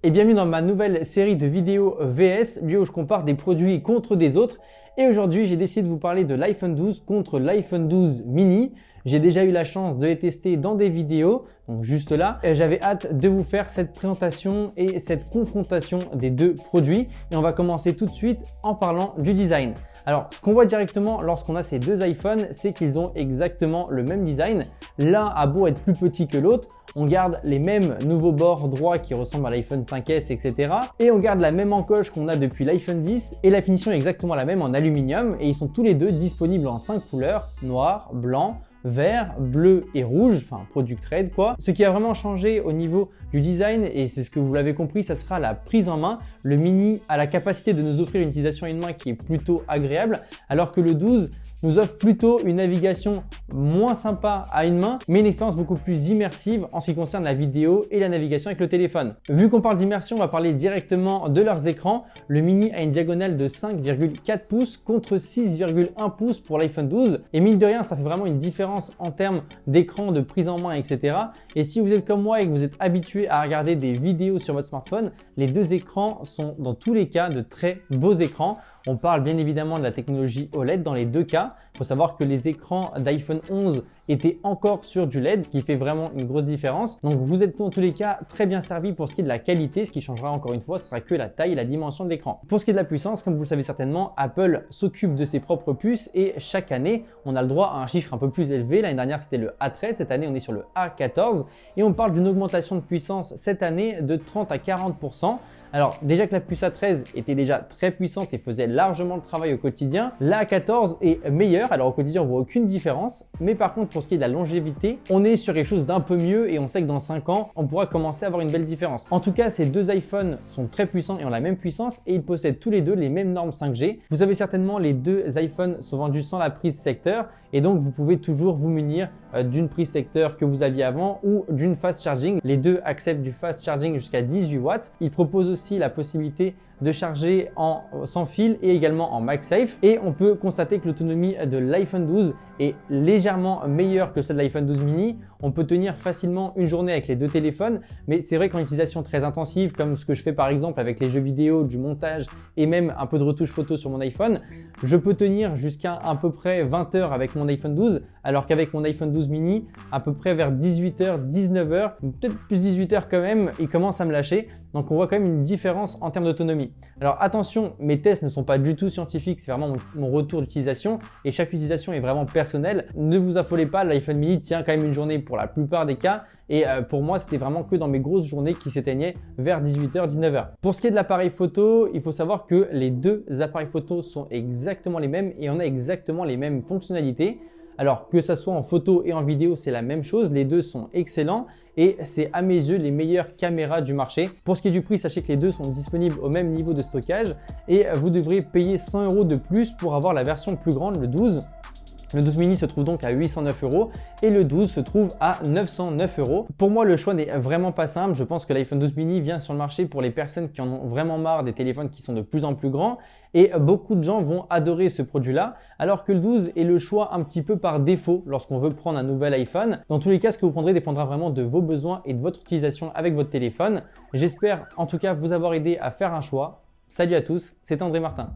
et bienvenue dans ma nouvelle série de vidéos VS, lieu où je compare des produits contre des autres. Et aujourd'hui, j'ai décidé de vous parler de l'iPhone 12 contre l'iPhone 12 mini. J'ai déjà eu la chance de les tester dans des vidéos, donc juste là. J'avais hâte de vous faire cette présentation et cette confrontation des deux produits. Et on va commencer tout de suite en parlant du design. Alors, ce qu'on voit directement lorsqu'on a ces deux iPhones, c'est qu'ils ont exactement le même design. L'un a beau être plus petit que l'autre, on garde les mêmes nouveaux bords droits qui ressemblent à l'iPhone 5S, etc. Et on garde la même encoche qu'on a depuis l'iPhone 10 et la finition est exactement la même en aluminium et ils sont tous les deux disponibles en 5 couleurs, noir, blanc, vert, bleu et rouge, enfin Product Red quoi. Ce qui a vraiment changé au niveau du design, et c'est ce que vous l'avez compris, ça sera la prise en main. Le mini a la capacité de nous offrir une utilisation à une main qui est plutôt agréable, alors que le 12 nous offre plutôt une navigation moins sympa à une main, mais une expérience beaucoup plus immersive en ce qui concerne la vidéo et la navigation avec le téléphone. Vu qu'on parle d'immersion, on va parler directement de leurs écrans. Le mini a une diagonale de 5,4 pouces contre 6,1 pouces pour l'iPhone 12. Et mine de rien, ça fait vraiment une différence en termes d'écran, de prise en main, etc. Et si vous êtes comme moi et que vous êtes habitué à regarder des vidéos sur votre smartphone, les deux écrans sont dans tous les cas de très beaux écrans. On parle bien évidemment de la technologie OLED dans les deux cas. Il faut savoir que les écrans d'iPhone 11 étaient encore sur du LED, ce qui fait vraiment une grosse différence. Donc vous êtes dans tous les cas très bien servi pour ce qui est de la qualité. Ce qui changera encore une fois, ce sera que la taille et la dimension de l'écran. Pour ce qui est de la puissance, comme vous le savez certainement, Apple s'occupe de ses propres puces et chaque année, on a le droit à un chiffre un peu plus élevé. L'année dernière, c'était le A13. Cette année, on est sur le A14 et on parle d'une augmentation de puissance cette année de 30 à 40%. Alors déjà que la puce A13 était déjà très puissante et faisait largement le travail au quotidien, la A14 est meilleure. Alors au quotidien, on voit aucune différence. Mais par contre, pour ce qui est de la longévité, on est sur quelque chose d'un peu mieux et on sait que dans 5 ans, on pourra commencer à avoir une belle différence. En tout cas, ces deux iPhones sont très puissants et ont la même puissance et ils possèdent tous les deux les mêmes normes 5G. Vous savez certainement, les deux iPhones sont vendus sans la prise secteur et donc vous pouvez toujours vous munir d'une prise secteur que vous aviez avant ou d'une fast charging. Les deux acceptent du fast charging jusqu'à 18 watts. Ils proposent aussi la possibilité de charger sans fil et également en MagSafe. Et on peut constater que l'autonomie de l'iPhone 12 est légèrement meilleure que celle de l'iPhone 12 mini. On peut tenir facilement une journée avec les deux téléphones, mais c'est vrai qu'en utilisation très intensive, comme ce que je fais par exemple avec les jeux vidéo, du montage et même un peu de retouche photo sur mon iPhone, je peux tenir jusqu'à à peu près 20 heures avec mon iPhone 12, alors qu'avec mon iPhone 12 mini, à peu près vers 18h, 19h, peut-être plus 18h quand même, il commence à me lâcher. Donc on voit quand même une différence en termes d'autonomie. Alors attention, mes tests ne sont pas du tout scientifiques, c'est vraiment mon retour d'utilisation et chaque utilisation est vraiment personnelle. Ne vous affolez pas, l'iPhone mini tient quand même une journée pour la plupart des cas et pour moi, c'était vraiment que dans mes grosses journées qui s'éteignaient vers 18h, 19h. Pour ce qui est de l'appareil photo, il faut savoir que les deux appareils photo sont exactement les mêmes et on a exactement les mêmes fonctionnalités. Alors que ça soit en photo et en vidéo, c'est la même chose. Les deux sont excellents et c'est à mes yeux les meilleures caméras du marché. Pour ce qui est du prix, sachez que les deux sont disponibles au même niveau de stockage et vous devrez payer 100 € de plus pour avoir la version plus grande, le 12. Le 12 mini se trouve donc à 809 € et le 12 se trouve à 909 €. Pour moi, le choix n'est vraiment pas simple. Je pense que l'iPhone 12 mini vient sur le marché pour les personnes qui en ont vraiment marre des téléphones qui sont de plus en plus grands et beaucoup de gens vont adorer ce produit-là, alors que le 12 est le choix un petit peu par défaut lorsqu'on veut prendre un nouvel iPhone. Dans tous les cas, ce que vous prendrez dépendra vraiment de vos besoins et de votre utilisation avec votre téléphone. J'espère en tout cas vous avoir aidé à faire un choix. Salut à tous, c'est André Martin.